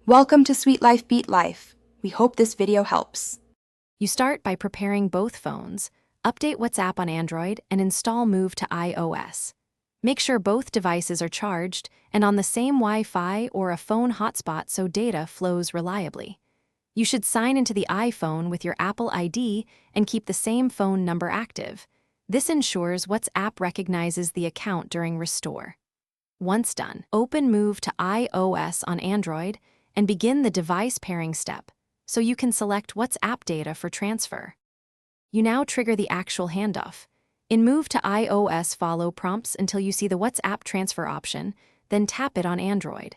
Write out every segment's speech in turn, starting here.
Welcome to Sweet Life Beat Life. We hope this video helps. You start by preparing both phones, update WhatsApp on Android, and install Move to iOS. Make sure both devices are charged and on the same Wi-Fi or a phone hotspot so data flows reliably. You should sign into the iPhone with your Apple ID and keep the same phone number active. This ensures WhatsApp recognizes the account during restore. Once done, open Move to iOS on Android and begin the device pairing step, so you can select WhatsApp data for transfer. You now trigger the actual handoff. In Move to iOS, follow prompts until you see the WhatsApp transfer option, then tap it on Android.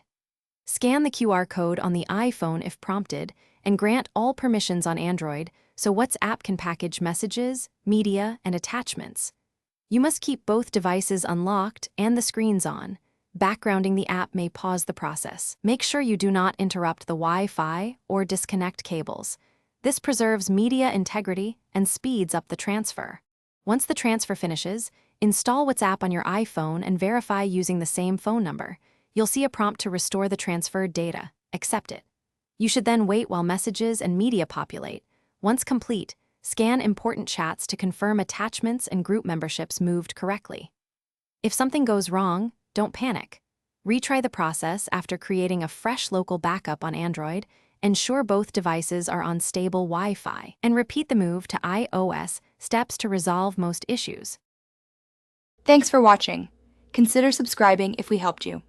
Scan the QR code on the iPhone if prompted, and grant all permissions on Android so WhatsApp can package messages, media, and attachments. You must keep both devices unlocked and the screens on. Backgrounding the app may pause the process. Make sure you do not interrupt the Wi-Fi or disconnect cables. This preserves media integrity and speeds up the transfer. Once the transfer finishes, install WhatsApp on your iPhone and verify using the same phone number. You'll see a prompt to restore the transferred data. Accept it. You should then wait while messages and media populate. Once complete, scan important chats to confirm attachments and group memberships moved correctly. If something goes wrong, don't panic. Retry the process after creating a fresh local backup on Android, ensure both devices are on stable Wi-Fi, and repeat the Move to iOS steps to resolve most issues. Thanks for watching. Consider subscribing if we helped you.